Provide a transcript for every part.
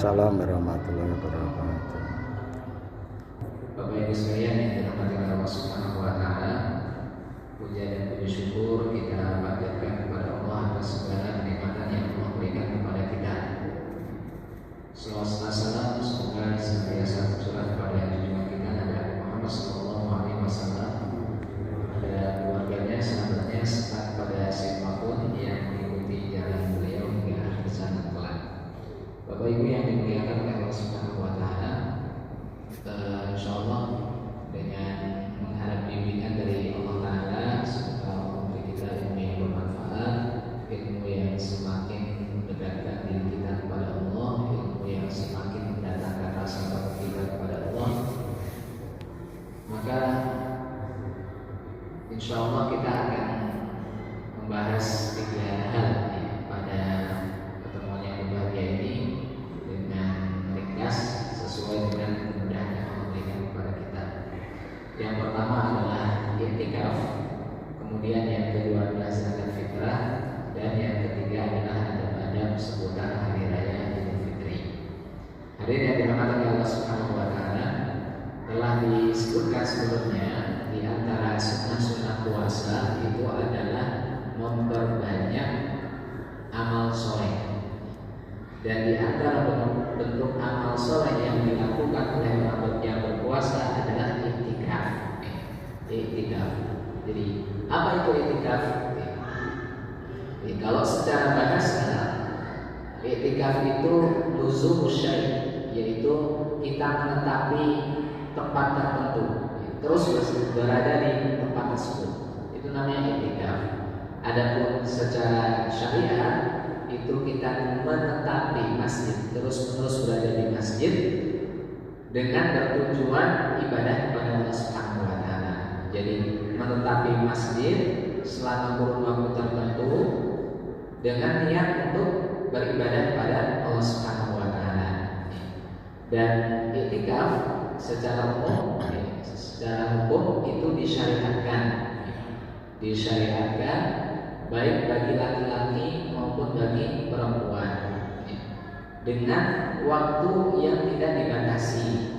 Waalaikumsalam warahmatullahi wabarakatuh. Bapak Ibu sekalian yang dirahmati Allah Subhanahu wa taala, puja dan puji syukur kita panjatkan kepada Allah atas segala kenikmatan yang Allah berikan kepada kita. Selawat salam semoga senantiasa tercurah kepada junjungan kita Nabi Muhammad sallallahu alaihi wasallam, pada keluarganya, sahabatnya, serta kepada siapapun yang mengikuti jalan beliau hingga akhir zaman kelak. Bapak Ibu yang dimuliakan oleh Allah Subhanahu wa taala, insyaallah dengan mengharap bimbingan dari Allah Taala, semoga Allah memberi kita ilmu yang bermanfaat, ilmu yang semakin mendekatkan diri kita kepada Allah, ilmu yang semakin mendatangkan rasa takut kita kepada Allah. Maka insyaallah kita akan membahas 3 hal pada pertemuan yang berbahagia ini dengan ringkas sesuai dengan kemudahan yang Allah berikan kepada kita. Yang pertama adalah i'tikaf, kemudian yang kedua adalah zakat fitrah, dan yang ketiga adalah adab-adab seputar hari raya Idul Fitri. Hadirin yang dirahmati Allah Subhanahu wa taala, telah disebutkan sebelumnya di antara sunnah-sunnah puasa itu adalah memperbanyak amal soleh. Dan di antara bentuk amal soleh yang dilakukan oleh orang yang berpuasa adalah i'tikaf. I'tikaf. Jadi apa itu i'tikaf? Kalau secara bahasa, i'tikaf itu luzumus syai', yaitu kita menetapi tempat tertentu, terus berada di tempat tersebut. Itu namanya i'tikaf. Adapun secara syariat itu kita menetapi masjid, terus-menerus berada di masjid dengan bertujuan ibadah kepada Allah Subhanahu wa taala. Jadi menetapi masjid selama kurun waktu tertentu dengan niat untuk beribadah kepada Allah Subhanahu wa taala. Dan i'tikaf secara umum itu disyariatkan baik bagi laki-laki maupun bagi perempuan, dengan waktu yang tidak dibatasi.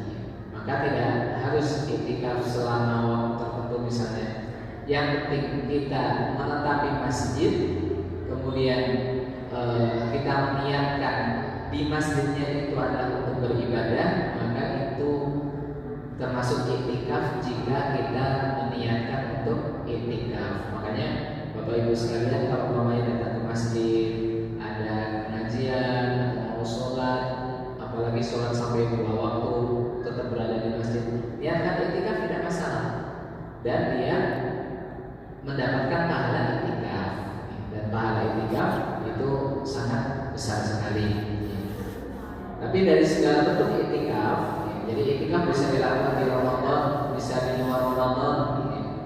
Maka tidak harus i'tikaf selama waktu tertentu misalnya. Yang penting kita menetapi masjid, kemudian kita meniatkan di masjidnya itu adalah untuk beribadah, maka itu termasuk i'tikaf jika kita meniatkan untuk i'tikaf. Makanya Bapak Ibu sekalian, kalau mamanya datang ke masjid, ada pengajian, mau sholat, apalagi sholat sampai 2 waktu, tetap berada di masjid, niatkan i'tikaf tidak masalah, dan dia mendapatkan pahala i'tikaf. Dan pahala i'tikaf itu sangat besar sekali. Tapi dari segala bentuk i'tikaf, jadi i'tikaf bisa dilakukan di Ramadan, bisa di luar Ramadan,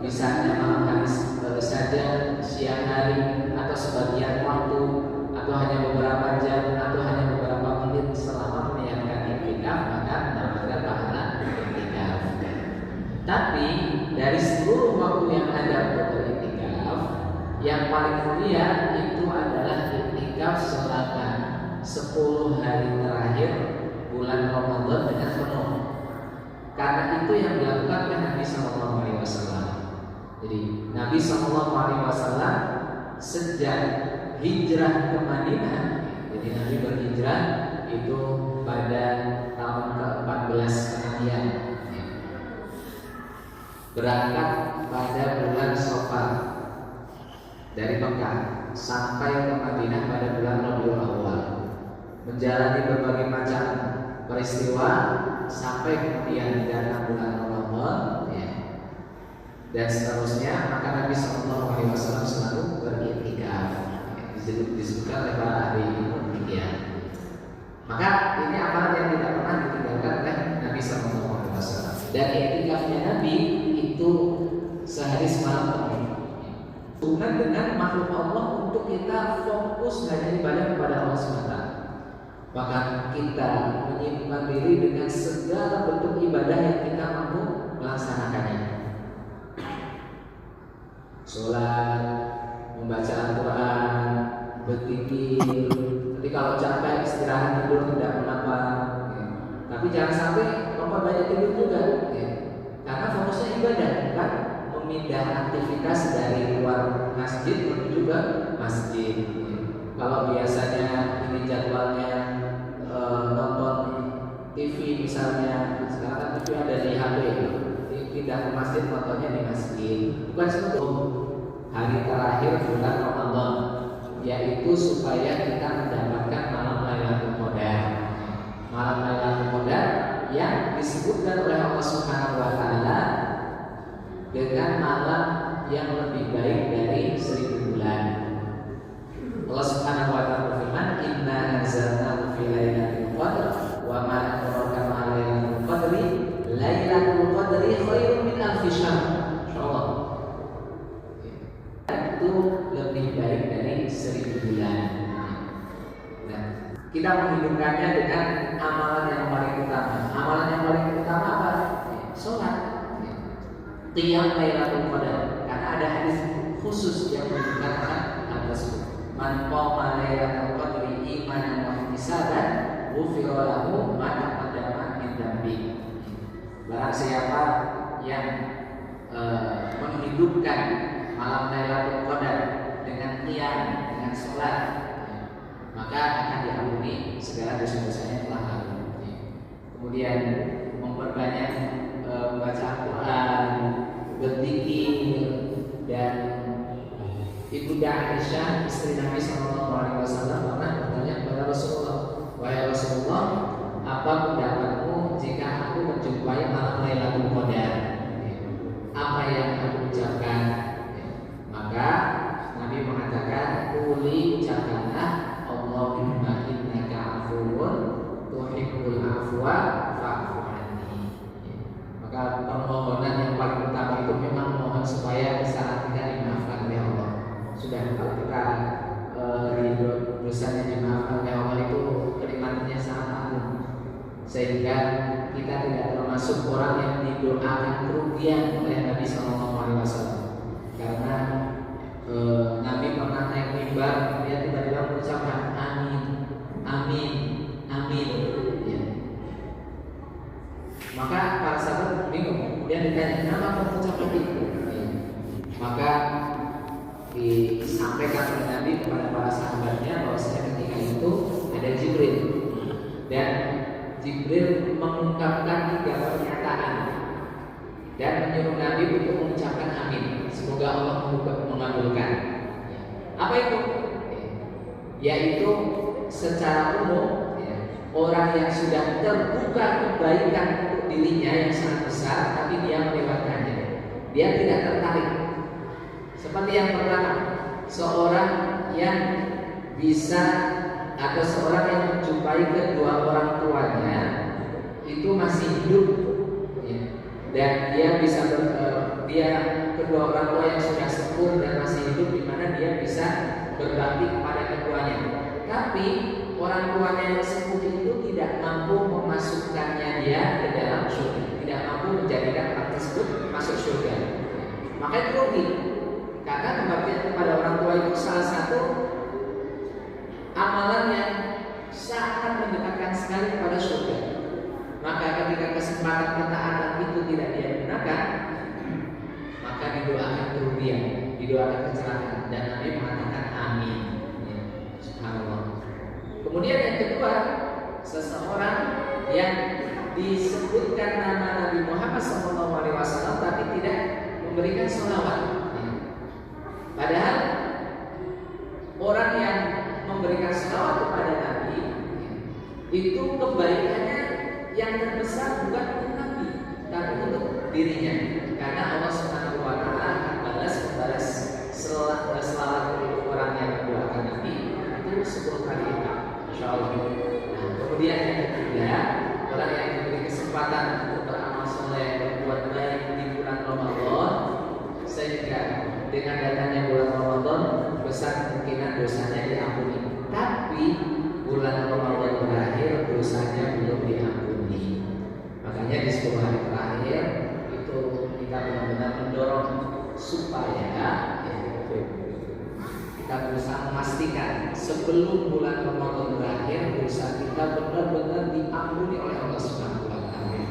bisa hanya malam hari saja, siang hari, atau sebagian waktu, atau hanya beberapa jam, atau hanya beberapa menit selama meniatkan i'tikaf, maka mendapatkan pahala i'tikaf. Tapi dari seluruh waktu yang ada untuk i'tikaf, yang paling mulia itu adalah i'tikaf selama 10 hari terakhir bulan Ramadan dengan penuh. Karena itu yang dilakukan oleh Nabi Sallallahu Alaihi Wasallam. Jadi Nabi Sallallahu Alaihi Wasallam sejak hijrah ke Madinah, jadi Nabi berhijrah itu pada tahun ke-14 Hijriah, berangkat pada bulan Safar dari Mekah sampai ke Madinah pada bulan Rabiul Awal, menjalani berbagai macam peristiwa sampai kemudian datang bulan Ramadan, dan seterusnya. Maka Nabi Sallallahu Alaihi Wasallam selalu beriktikaf. Disebutkan oleh para ahli ilmu demikian. Maka ini amalan yang tidak pernah ditinggalkan oleh Nabi Sallallahu Alaihi Wasallam. Dan iktikafnya Nabi itu sehari semalam penuh. Hubungan dengan makhluk Allah untuk kita fokus hanya ibadah kepada Allah SWT. Maka kita menyibukkan diri dengan segala bentuk ibadah yang kita mampu melaksanakannya. Sholat, membaca Al-Quran, berzikir, Berarti kalau capek istirahat tidur tidak mengapa, ya. Tapi jangan sampai memperbanyak tidur juga, ya. Karena fokusnya ibadah, bukan memindah aktivitas dari luar masjid menuju ke masjid. Ya. Kalau biasanya ini jadwalnya nonton TV misalnya, sekarang TV ada di HP, pindah ke masjid nontonnya di masjid. Bukan seperti hari terakhir bulan Ramadan, yaitu supaya kita mendapatkan malam Lailatul Qadar. Malam Lailatul Qadar yang disebutkan oleh Allah Subhanahu wa taala dengan malam yang lebih baik dari 1000 bulan. Allah Subhanahu wa taala berfirman, "Inna anzalnahu fi lailatul qadr wa ma adraka ma lailatul qadri lailatul qadri khairun min alfi syahr." Insyaallah. Itu lebih baik dari 1000 bulan. Nah, kita menghidupkannya dengan amalan yang paling utama. Amalan yang paling utama apa? Sholat. Qiyam Lailatul Qadar. Karena ada hadis khusus yang menunjukkan hal tersebut. Man qama Lailatul Qadri imanan wa ihtisaban, ghufira lahu ma taqaddama min dzambi. Barang siapa yang menghidupkan malam Lailatul Qadar dengan qiyam, dengan sholat, maka akan diampuni segala dosa-dosanya telah lalu. Kemudian memperbanyak membaca Al-Quran, berzikir, dan Ibunda Aisyah istri Nabi SAW pernah bertanya kepada Rasulullah, "Wahai Rasulullah, apa pendapatmu jika aku menjumpai malam Lailatul Qadar? Apa yang aku ucapkan?" Maka Nabi mengatakan, "Quli, ucapkanlah, Allahumma innaka afuwun tuhibbul afwa fa'fu anni." Maka permohonan yang paling utama itu memang mohon supaya kesalahan kita dimaafkan oleh Allah. Sudah, kalau kita dosanya dimaafkan oleh Allah itu kenikmatannya sangat agung, sehingga kita tidak termasuk orang yang didoakan kerugian oleh Nabi SAW. Karena Nabi pernah naik mimbar, dia tiba-tiba mengucapkan amin, amin, amin, ya. Maka para sahabat bingung. Kemudian ditanya, kenapa kamu mengucapkan itu? Ya. Maka disampaikan oleh Nabi kepada para sahabatnya bahwasanya ketika itu ada Jibril, dan Jibril mengungkapkan 3 pernyataan dan menyuruh Nabi untuk mengucapkan amin. Semoga Allah mengabulkan. Apa itu? Yaitu secara umum, orang yang sudah terbuka kebaikan untuk dirinya yang sangat besar, tapi dia melewatkannya, dia tidak tertarik. Seperti yang pertama, seorang yang bisa atau seorang yang menjumpai kedua orang tuanya itu masih hidup, dan dia bisa dia kedua orang tua yang sudah sepuh dan masih hidup, di mana dia bisa berbakti kepada keduanya. Tapi orang tuanya yang sepuh itu tidak mampu memasukkannya dia ke dalam surga, tidak mampu menjadikan orang tersebut masuk surga. Maka itu rugi, karena kebaktian kepada orang tua itu salah satu amalan yang sangat mendekatkan sekali kepada surga. Maka ketika kesempatan ketaatan itu tidak dia gunakan, maka didoakan kerugian, didoakan kecelakaan, dan Nabi mengatakan amin. Ya, subhanallah. Kemudian yang kedua, seseorang yang disebutkan nama Nabi Muhammad SAW tapi tidak memberikan sholawat. Ya. Padahal orang yang memberikan sholawat kepada Nabi, itu kebaikannya yang terbesar bukan untuk Nabi, tapi untuk dirinya. Karena Allah Subhanahu wa taala akan membalas selawat untuk orang yang mendoakan Nabi itu 10 kali lipat, insyaallah. Nah, kemudian yang ketiga, orang yang diberi kesempatan untuk beramal soleh, berbuat baik di bulan Ramadan, sehingga dengan datangnya bulan Ramadan besar kemungkinan dosanya diampuni. Tapi bulan Ramadan berakhir, dosanya belum diampuni. Makanya di 10 hari terakhir itu kita benar-benar mendorong supaya kita berusaha memastikan sebelum bulan Ramadan berakhir dosa kita benar-benar diampuni oleh Allah Subhanahu wa taala.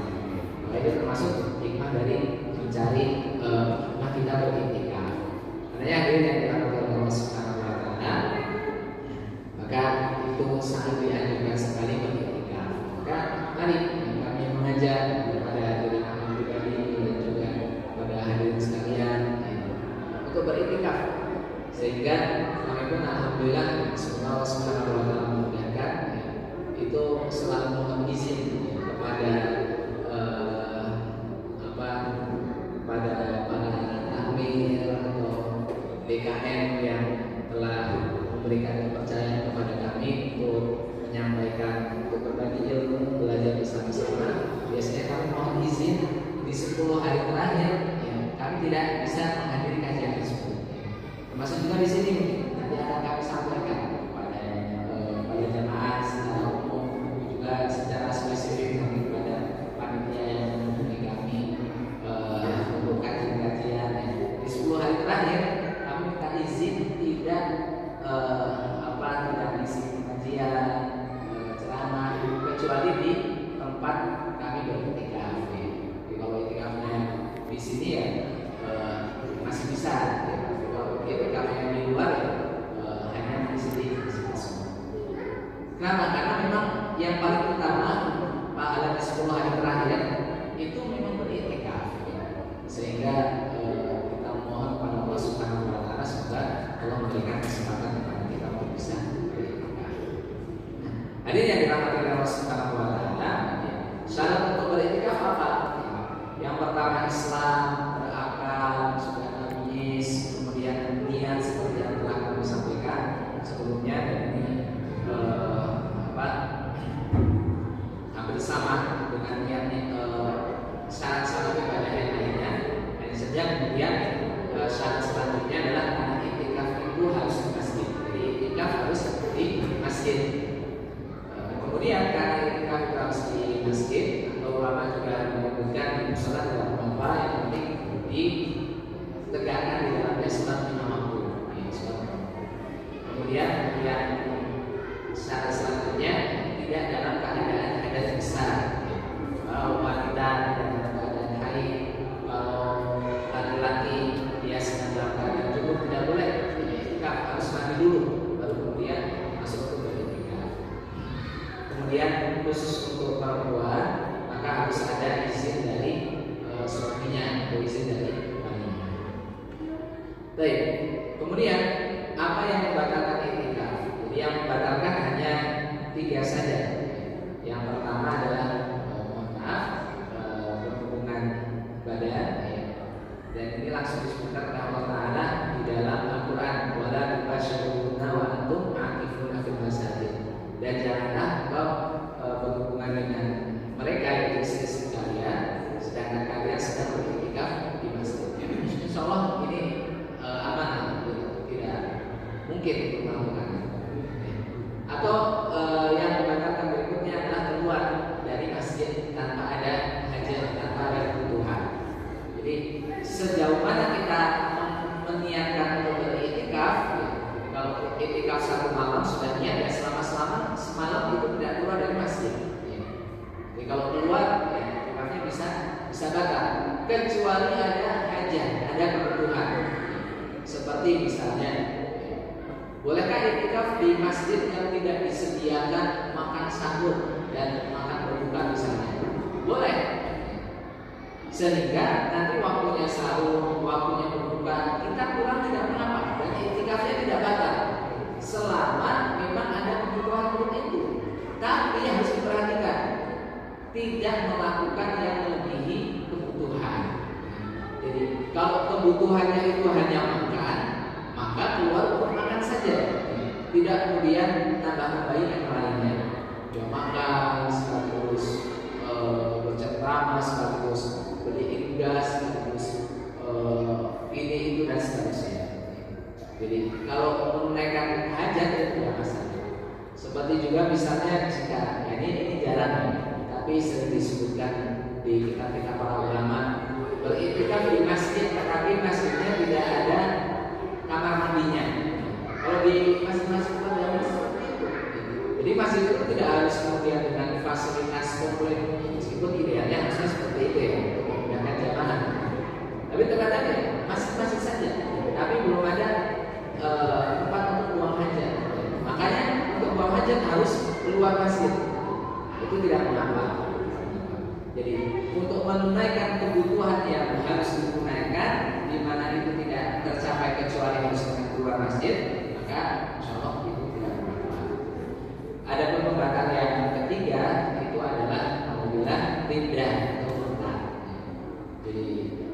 Maka itu termasuk hikmah dari mencari hikmah kita beriktikaf. Karena hadirin yang dirahmati oleh Allah Subhanahu wa taala, maka itu sangat dianjurkan sekali beriktikaf. Maka mari kami mengajak kepada hadirin Ahmad pribadi dan juga kepada hadirin sekalian untuk beriktikaf, sehingga kami pun alhamdulillah semoga Allah Subhanahu wa taala memudahkan itu selalu mohon izin kepada pada para takmir atau DKM yang telah memberikan kepercayaan kepada kami untuk menyampaikan, untuk berbagi ilmu, belajar bersama-sama. Biasanya kami mohon izin di 10 hari terakhir, ya, kami tidak bisa menghadiri kajian tersebut. Termasuk juga di sini nanti akan kami sampaikan pada jemaah secara umum, juga secara spesifik kami kepada panitia yang menghubungi kami untuk kajian-kajian. Di 10 hari terakhir kami minta izin tidak tidak mengisi pengajian, ceramah, kecuali di tempat kami beriktikaf. Jadi kalau iktikafnya di sini ya masih bisa. Kalau iktikafnya di luar ya hanya di sini masing-masing. Kenapa? Karena memang yang paling utama pahala 10 hari terakhir itu memang beriktikaf, sehingga kita mohon pada Allah Subhanahu wa taala semoga Allah memberikan kesempatan kepada kita untuk bisa beriktikaf. Hadirin yang dirahmati oleh Allah Subhanahu wa taala, syarat untuk beriktikaf apa? Yang pertama Islam, berakal, sudah najis, kemudian niat seperti yang telah kami sampaikan sebelumnya, dan ini hampir sama dengan niat syarat-syarat ibadah yang lainnya. Hanya saja kemudian syarat selanjutnya adalah karena iktikaf itu harus di masjid. Jadi iktikaf harus di masjid. Kemudian karena iktikaf itu harus di masjid, atau ulama juga menyebutkan di musola dalam apa yang penting ditegakkan di dalamnya sholat lima waktu. Kemudian yang syarat selanjutnya tidak dalam keadaan hadas besar. Kalau wanita tidak dalam keadaan haid, kalau laki-laki dia sedang dalam keadaan junub, tidak boleh iktikaf, harus mandi dulu baru kemudian masuk ke beriktikaf. Kemudian khusus untuk perempuan maka harus ada izin dari suaminya atau izin dari suaminya. Baik. Kemudian apa yang membatalkan iktikaf? Jadi yang membatalkan hanya 3 saja. Yang pertama adalah berhubungan badan, dan ini langsung disebutkan oleh Allah Taala di dalam Al-Quran, wala tubasyiruhunna wa antum aqifuna fil masajid, dan janganlah engkau berhubungan dengan mereka yaitu istri kalian sedangkan kalian sedang beriktikaf di masjid. Insya Allah ini aman, tidak mungkin untuk melakukan. Atau yang membatalkan berikutnya adalah keluar dari masjid tanpa ada hajat, tanpa ada kebutuhan. Jadi sejauh mana kita meniatkan untuk beriktikaf, kalau iktikaf 1 malam sudah niat ya selama semalam itu tidak keluar dari masjid. Jadi kalau keluar ya iktikafnya bisa batal, kecuali ada hajat, ada kebutuhan. Seperti misalnya, bolehkah iktikaf di masjid yang tidak disediakan makan sahur dan makan berbuka misalnya? Boleh. Sehingga nanti waktunya sahur, waktunya berbuka, kita pulang tidak mengapa dan iktikafnya tidak batal. Selama memang ada kebutuhan untuk itu. Tapi harus diperhatikan, tidak melakukan yang melebihi kebutuhan. Jadi kalau kebutuhannya itu hanya makan, maka keluar untuk makan saja, tidak kemudian tambah-tambahin yang lainnya. Ya makan sekaligus bercengkrama, sekaligus beli gas, sekaligus ini itu dan seterusnya. Jadi kalau menunaikan hajat itu tidak masalah. Seperti juga misalnya jika ini jarang, tapi sering disebutkan di kitab-kitab para ulama, beriktikaf di masjid tetapi masjidnya tidak ada kamar mandinya. Kalau di masjid-masjid pada Jadi masjid itu tidak harus kemudian dengan fasilitas komplit, meskipun idealnya harusnya seperti itu ya, untuk memudahkan jamaah. Tapi terkadang ya masjid-masjid saja, tapi belum ada tempat untuk buang hajat. Makanya untuk buang hajat harus keluar masjid. Itu tidak mengapa. Jadi untuk menunaikan kebutuhan yang harus ditunaikan, di mana itu tidak tercapai kecuali harus dengan keluar masjid, maka insya Allah itu tidak mengapa. Ada pembatasan yang ketiga itu adalah apabila riddah atau murtad. Jadi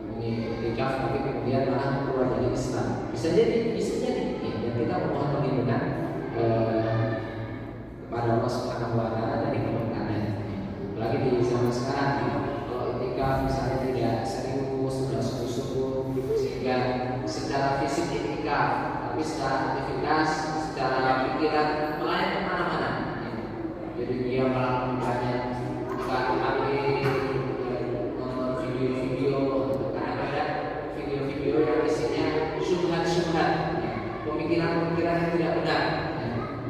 mengikuti kaf tapi kemudian malah keluar dari Islam. Bisa jadi ya, dan kita memohon perlindungan kepada Allah Subhanahu Wa Taala dari kemungkaran. Apalagi di zaman sekarang, kalau itikaf misalnya tidak serius, tidak sungguh-sungguh, sehingga secara fisik itikaf, tapi secara aktivitas, secara pikiran melayang kemana-mana. Jadi dia malah misalnya buka HP, nonton video-video, kadang-kadang video-video yang isinya syubhat-syubhat, pemikiran-pemikiran yang tidak benar,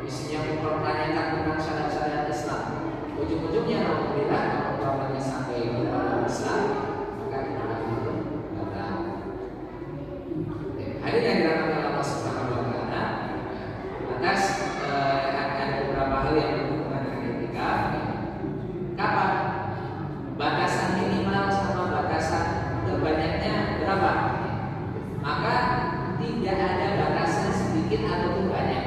isinya mempertanyakan tentang syariat-syariat Islam. Ujung-ujungnya alhamdulillah kalau umpamanya sampai kepada Islam, maka kita itu batal. Hadirin yang dirahmati Allah Subhanahu Wa Taala, atas ada beberapa hal yang berhubungan dengan etika. Kapan batasan minimal sama batasan terbanyaknya berapa? Maka tidak ada batasan sedikit ataupun banyak.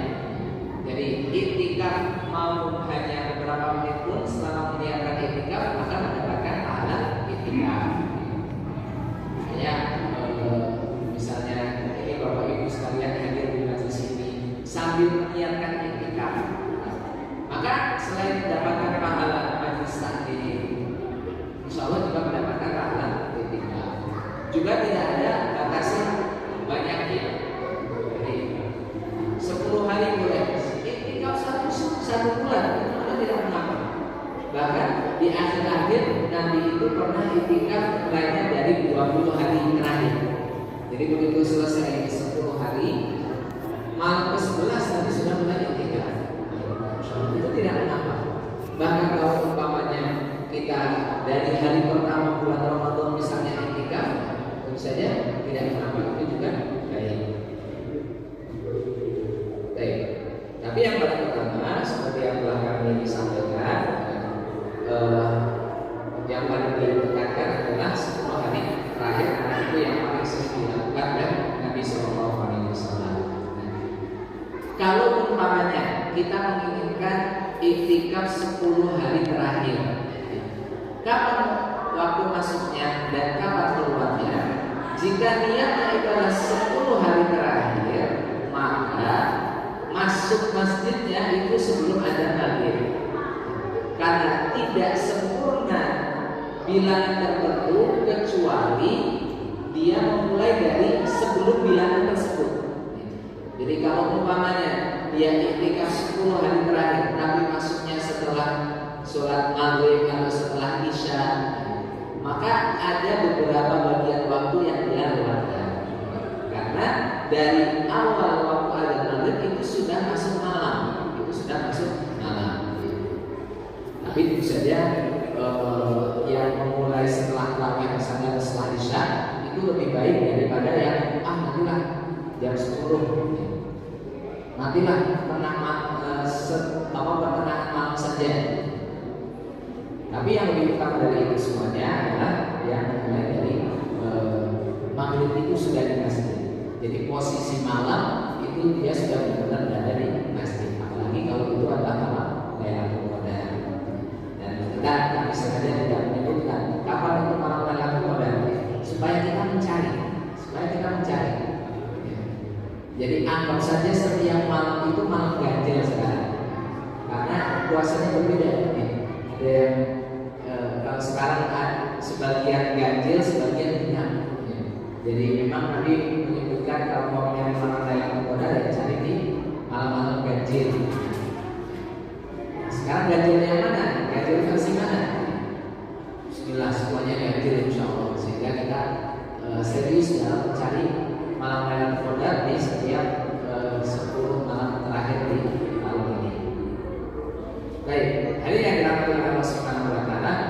Jadi iktikaf mau hanya beberapa menit pun selama menyiapkan iktikaf maka mendapatkan pahala iktikaf. Makanya misalnya ini Bapak Ibu sekalian hadir di majelis ini sambil menyiapkan iktikaf, maka selain mendapatkan pahala majelis taklim, insya Allah juga mendapatkan pahala iktikaf. Juga tidak ada batasan banyaknya. Jadi 10 hari boleh. Satu bulan itu ada tidak mengapa. Bahkan di akhir-akhir Nabi itu pernah itikaf lainnya dari 20 hari terakhir. Jadi begitu selesai 10 hari, malam ke-11 Nabi sudah mulai itikaf. Itu tidak mengapa. Bahkan kalau umpamanya kita dari hari pertama bulan Ramadan misalnya itikaf, tentu saja tidak mengapa. Itu juga baik. Baik. Tapi yang paling pertama seperti yang telah kami sampaikan, yang paling ditekankan adalah 10 hari terakhir karena itu yang paling sering dilakukan oleh Nabi Sallallahu Alaihi Wasallam. Kalau umpamanya kita menginginkan iktikaf 10 hari terakhir, kapan waktu masuknya dan kapan keluarnya? Jika niatnya adalah 10 hari terakhir, maka masuk masjidnya itu sebelum adzan maghrib. Karena tidak sempurna bilangan tertentu kecuali dia memulai dari sebelum bilangan tersebut. Jadi kalau umpamanya dia iktikaf 10 hari terakhir tapi masuknya setelah sholat maghrib atau setelah isya, maka ada beberapa bagian waktu yang dia lewatkan. Karena dari awal waktu adzan maghrib itu sudah masuk malam, Tapi tentu saja yang memulai setelah tarawih misalnya setelah isya itu lebih baik daripada yang nantilah jam 10, nantilah pertengahan malam saja. Tapi yang lebih utama dari itu semuanya adalah yang mulai dari maghrib itu sudah di masjid. Jadi posisi malam itu dia sudah benar-benar berada di masjid. Apalagi kalau itu adalah malam Lailatul Qadar. Dan kita sengaja tidak menyebutkan kapan itu malam Lailatul Qadar supaya kita mencari. Jadi anggap saja setiap malam itu malam ganjil sekarang. Karena puasanya berbeda. Ada yang kalau sekarang sebagian ganjil, sebagian genap. Jadi memang Nabi menyebutkan kalau mau mencari malam Lailatul Qadar ya cari di malam-malam ganjil. Sekarang ganjil yang mana? Ganjil versi mana? Bismillah, semuanya ganjil insya Allah. Sehingga kita serius dalam mencari malam Lailatul Qadar di setiap 10 malam terakhir di tahun ini. Baik, hari yang dirahmati oleh Allah Subhanahu wa taala,